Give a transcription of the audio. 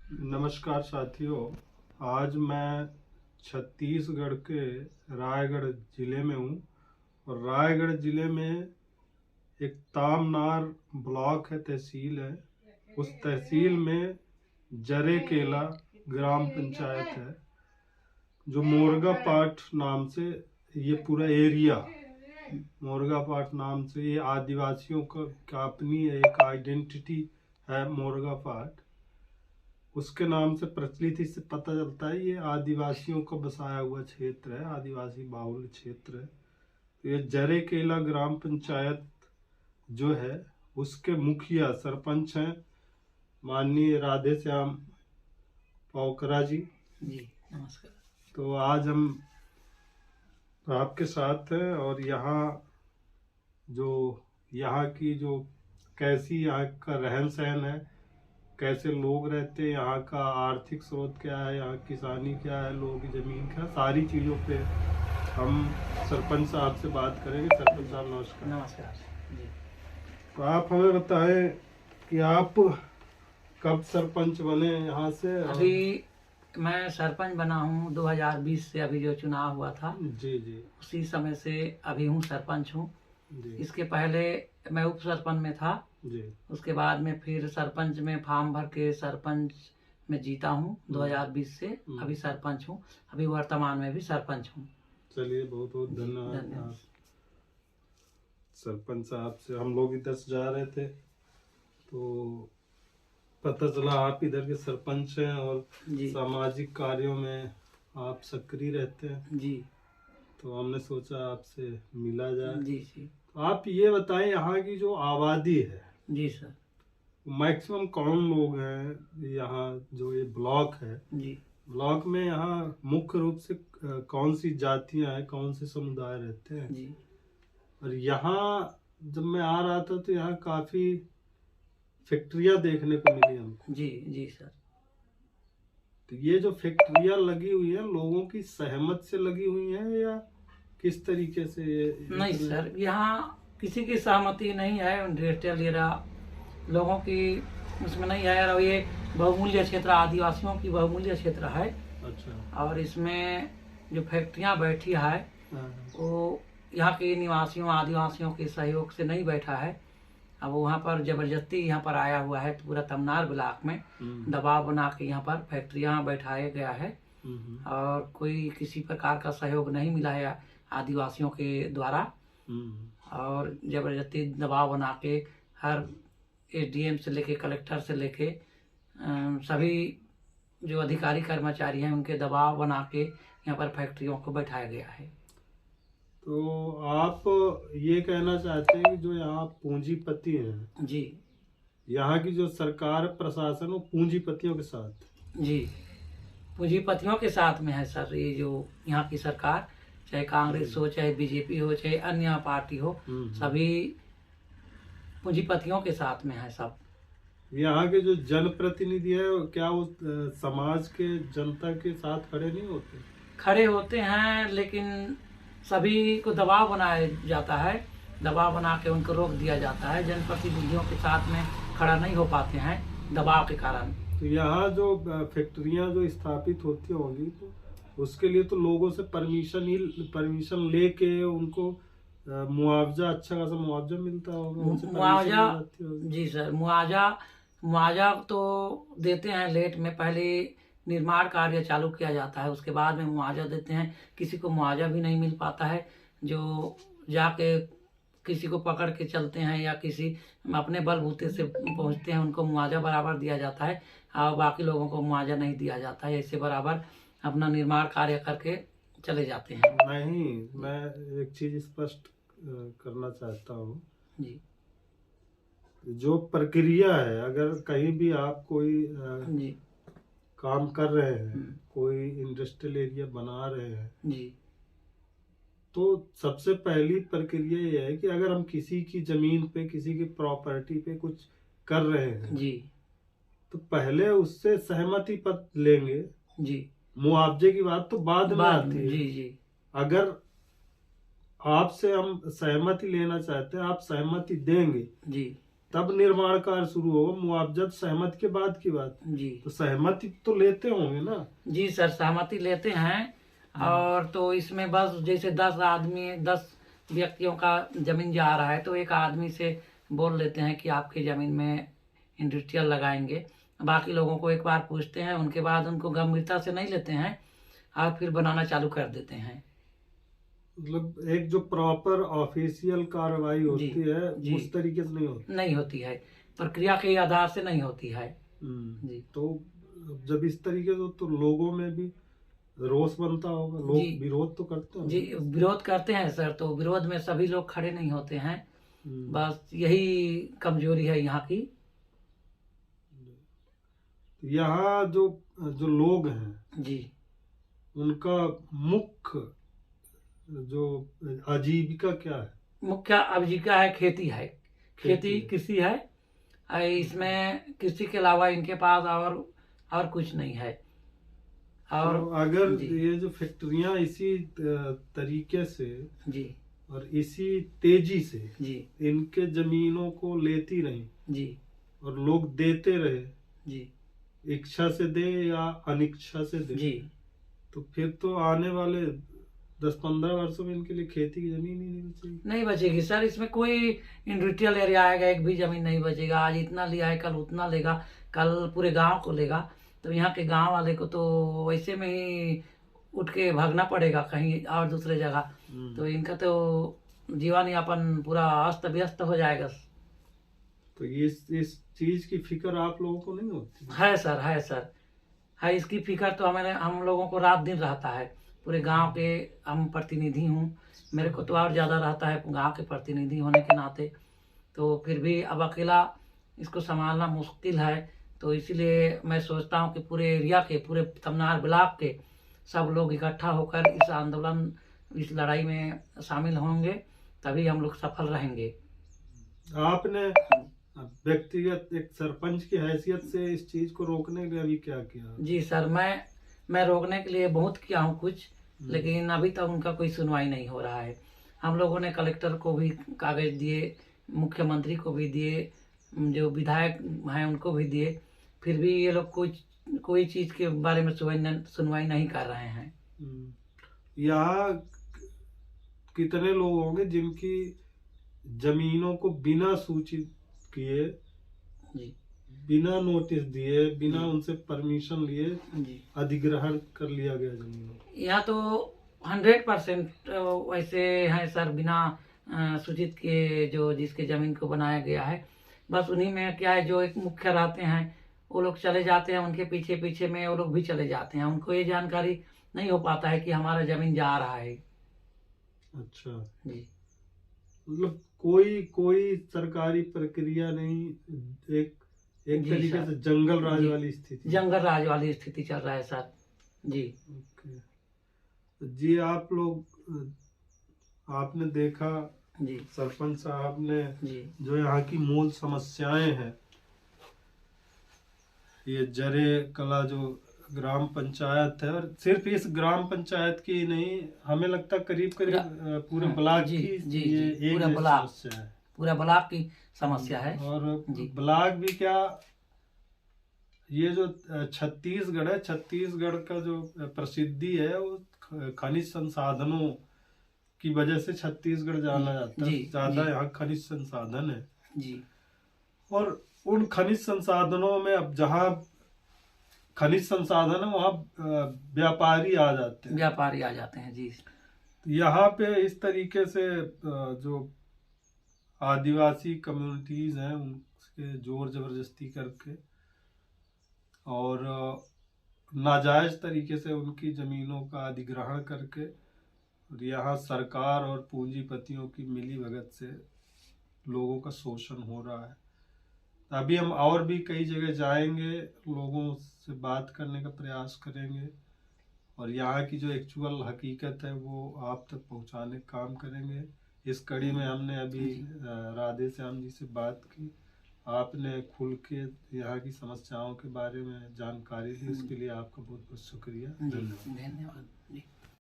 नमस्कार साथियों। आज मैं छत्तीसगढ़ के रायगढ़ जिले में हूँ और रायगढ़ जिले में एक तामनार ब्लॉक है, तहसील है। उस तहसील में जरेकेला ग्राम पंचायत है, जो मोरगापाट नाम से ये पूरा एरिया, मोरगापाट नाम से ये आदिवासियों का अपनी एक आइडेंटिटी है। मोरगापाट उसके नाम से प्रचलित, इससे पता चलता है ये आदिवासियों का बसाया हुआ क्षेत्र है, आदिवासी बाहुल्य क्षेत्र है। तो ये जरेकेला ग्राम पंचायत जो है उसके मुखिया सरपंच हैं माननीय राधे श्याम पौकरा जी। नमस्कार। तो आज हम आपके साथ हैं और यहाँ की जो कैसी यहाँ का रहन सहन है, कैसे लोग रहते हैं, यहाँ का आर्थिक स्रोत क्या है, यहाँ किसानी क्या है, लोगों की जमीन क्या, सारी चीज़ों पे हम सरपंच साहब से बात करेंगे। सरपंच साहब नमस्कार। नमस्कार जी। तो आप हमें बताएं कि आप कब सरपंच बने यहाँ से? अभी मैं सरपंच बना हूँ 2020 से, अभी जो चुनाव हुआ था जी जी उसी समय से अभी हूँ, सरपंच हूँ। इसके पहले मैं उप सरपंच में था जी। उसके बाद में फिर सरपंच में फॉर्म भर के सरपंच में जीता हूँ 2020 से। अभी सरपंच हूँ, अभी वर्तमान में भी सरपंच हूँ। चलिए, बहुत बहुत धन्यवाद। सरपंच साहब से हम लोग इधर से जा रहे थे तो पता चला आप इधर के सरपंच हैं और सामाजिक कार्यों में आप सक्रिय रहते हैं जी। तो हमने सोचा आपसे मिला जाए। जी जी। तो आप ये बताएं, यहाँ की जो आबादी है जी सर, मैक्सिमम कौन लोग हैं यहाँ? जो ये ब्लॉक है जी, ब्लॉक में यहाँ मुख्य रूप से कौन सी जातियां हैं, कौन से समुदाय रहते हैं जी। और यहाँ जब मैं आ रहा था तो यहाँ काफी फैक्ट्रियां देखने को मिली हमको। जी जी सर। तो ये जो फैक्ट्रियां लगी हुई है, लोगों की सहमत से लगी हुई है या किस तरीके से? नहीं सर, यहाँ किसी की सहमति नहीं है। इंडस्ट्रियल एरिया लोगों की उसमें नहीं है और ये बहुमूल्य क्षेत्र, आदिवासियों की बहुमूल्य क्षेत्र है। अच्छा। और इसमें जो फैक्ट्रियां बैठी है वो यहाँ के निवासियों आदिवासियों के सहयोग से नहीं बैठा है। अब वहाँ पर जबरदस्ती यहाँ पर आया हुआ है, पूरा तमनार ब्लॉक में दबाव बना के यहाँ पर फैक्ट्रियां बैठाया गया है और कोई किसी प्रकार का सहयोग नहीं मिला है आदिवासियों के द्वारा। और जबरदस्ती दबाव बना के हर एसडीएम से लेके कलेक्टर से लेके सभी जो अधिकारी कर्मचारी हैं उनके दबाव बना के यहाँ पर फैक्ट्रियों को बैठाया गया है। तो आप ये कहना चाहते हैं कि जो यहाँ पूंजीपति हैं जी, यहाँ की जो सरकार प्रशासन वो पूंजीपतियों के साथ? जी, पूंजीपतियों के साथ में है सर। ये जो यहाँ की सरकार, चाहे कांग्रेस हो, चाहे बीजेपी हो, चाहे अन्य पार्टी हो, सभी पूंजीपतियों के साथ में है सब। यहाँ के जो जनप्रतिनिधि है क्या वो समाज के जनता के साथ खड़े नहीं होते? खड़े होते हैं, लेकिन सभी को दबाव बनाया जाता है, दबाव बना के उनको रोक दिया जाता है। जनप्रतिनिधियों के साथ में खड़ा नहीं हो पाते हैं दबाव के कारण। तो यहाँ जो फैक्ट्रियाँ जो स्थापित होती होंगी तो उसके लिए तो लोगों से परमिशन लेके उनको मुआवजा, अच्छा खासा मुआवजा मिलता होगा? मुआवजा, जी सर, मुआवजा तो देते हैं लेट में। पहले निर्माण कार्य चालू किया जाता है, उसके बाद में मुआवजा देते हैं। किसी को मुआवजा भी नहीं मिल पाता है, जो जाके किसी को पकड़ के चलते हैं या किसी अपने बलबूते से पहुंचते हैं उनको मुआवजा बराबर दिया जाता है और बाकी लोगों को मुआवजा नहीं दिया जाता है। ऐसे बराबर अपना निर्माण कार्य करके चले जाते हैं। नहीं, मैं एक चीज स्पष्ट करना चाहता हूँ जी। जो प्रक्रिया है, अगर कहीं भी आप कोई जी काम कर रहे हैं, कोई इंडस्ट्रियल एरिया बना रहे हैं जी, तो सबसे पहली प्रक्रिया ये है कि अगर हम किसी की जमीन पे, किसी की प्रॉपर्टी पे कुछ कर रहे हैं जी, तो पहले उससे सहमति पत्र लेंगे जी। मुआवजे की बात तो बाद में आती है। जी जी। अगर आपसे हम सहमति लेना चाहते हैं, आप सहमति देंगे जी, तब निर्माण कार्य शुरू होगा। मुआवजा सहमति के बाद की बात जी। तो सहमति तो लेते होंगे ना? जी सर, सहमति लेते हैं। और तो इसमें बस जैसे 10 व्यक्तियों का जमीन जा रहा है तो एक आदमी से बोल लेते हैं कि आपकी जमीन में इंडस्ट्रियल लगाएंगे। बाकी लोगों को एक बार पूछते हैं, उनके बाद उनको गंभीरता से नहीं लेते हैं और फिर बनाना चालू कर देते हैं। मतलब एक जो प्रॉपर ऑफिशियल कार्रवाई होती है उस तरीके से नहीं होती है, प्रक्रिया के आधार से नहीं होती है। जी। तो जब इस तरीके से तो लोगों में भी रोष बनता होगा, लोग विरोध तो करते हैं। जी, विरोध करते हैं सर। तो विरोध में सभी लोग खड़े नहीं होते हैं, बस यही कमजोरी है यहाँ की। यहाँ जो लोग हैं जी, उनका मुख्य जो आजीविका क्या है? मुख्य आजीविका है खेती है, खेती कृषि है। इसमें कृषि के अलावा इनके पास और कुछ नहीं है। और तो अगर ये जो फैक्ट्रियां इसी तरीके से जी और इसी तेजी से जी इनके जमीनों को लेती रही जी और लोग देते रहे जी, इच्छा से दे या अनिच्छा से दे जी, तो फिर तो आने वाले 10-15 वर्षों में इनके लिए खेती की जमीन ही नहीं बचेगी। नहीं बचेगी सर। इसमें कोई इंडस्ट्रियल एरिया आएगा, एक भी जमीन नहीं बचेगा। आज इतना लिया है, कल उतना लेगा, कल पूरे गांव को लेगा। तो यहाँ के गांव वाले को तो वैसे में ही उठ के भागना पड़ेगा कहीं और दूसरे जगह। तो इनका तो जीवन यापन पूरा अस्त व्यस्त हो जाएगा। तो इस चीज की फिक्र आप लोगों को नहीं होती? है सर, है सर, है। इसकी फिक्र तो हम लोगों को रात दिन रहता है। पूरे गांव के हम प्रतिनिधि हूँ, मेरे को तो और ज़्यादा रहता है गांव के प्रतिनिधि होने के नाते। तो फिर भी अब अकेला इसको संभालना मुश्किल है। तो इसीलिए मैं सोचता हूँ कि पूरे एरिया के, पूरे तमनार ब्लॉक के सब लोग इकट्ठा होकर इस आंदोलन, इस लड़ाई में शामिल होंगे, तभी हम लोग सफल रहेंगे। आपने व्यक्तिगत एक सरपंच की हैसियत से इस चीज को रोकने के लिए अभी क्या किया? जी सर, मैं रोकने के लिए बहुत किया हूँ कुछ, लेकिन अभी तक उनका कोई सुनवाई नहीं हो रहा है। हम लोगों ने कलेक्टर को भी कागज दिए, मुख्यमंत्री को भी दिए, जो विधायक हैं उनको भी दिए, फिर भी ये लोग कोई चीज के बारे में सुनवाई नहीं कर रहे हैं। यहाँ कितने लोग होंगे जिनकी जमीनों को बिना सूचित किए, बिना नोटिस दिए, बिना उनसे परमिशन लिए अधिग्रहण कर लिया गया जमीनों? यहाँ तो 100% वैसे हैं सर, बिना सूचित किए जो जिसके जमीन को बनाया गया है। बस उन्हीं में क्या है, जो एक मुख्य रहते हैं वो लोग चले जाते हैं, उनके पीछे पीछे में वो लोग भी चले जाते हैं। उनको ये जानकारी नहीं हो पाता है कि हमारा जमीन जा रहा है। अच्छा जी, मतलब कोई सरकारी प्रक्रिया नहीं, एक तरीके से जंगल राज वाली स्थिति, जंगल राज वाली स्थिति चल रहा है सर। जी जी, आप लोग आपने देखा जी, सरपंच साहब ने जी, जो यहाँ की मूल समस्याएं हैं, ये जरे कला जो ग्राम पंचायत है, और सिर्फ इस ग्राम पंचायत की नहीं, हमें लगता करीब पूरे ब्लॉक की ये एक समस्या है, पूरा ब्लॉक की समस्या है। और ब्लॉक भी क्या, ये जो छत्तीसगढ़ है, छत्तीसगढ़ का जो प्रसिद्धि है वो खनिज संसाधनों की वजह से छत्तीसगढ़ जाना जाता है। ज्यादा यहाँ खनिज संसाधन है जी, और उन खनिज संसाधनों में अब जहाँ खनिज संसाधन है वहाँ व्यापारी आ जाते हैं जी। यहाँ पे इस तरीके से जो आदिवासी कम्युनिटीज हैं उनके जोर जबरदस्ती करके और नाजायज तरीके से उनकी जमीनों का अधिग्रहण करके, और यहाँ सरकार और पूंजीपतियों की मिली भगत से लोगों का शोषण हो रहा है। अभी हम और भी कई जगह जाएंगे, लोगों से बात करने का प्रयास करेंगे और यहाँ की जो एक्चुअल हकीकत है वो आप तक पहुँचाने का काम करेंगे। इस कड़ी में हमने अभी राधे श्याम जी से बात की, आपने खुल के यहाँ की समस्याओं के बारे में जानकारी दी, इसके लिए आपका बहुत बहुत शुक्रिया। धन्यवाद।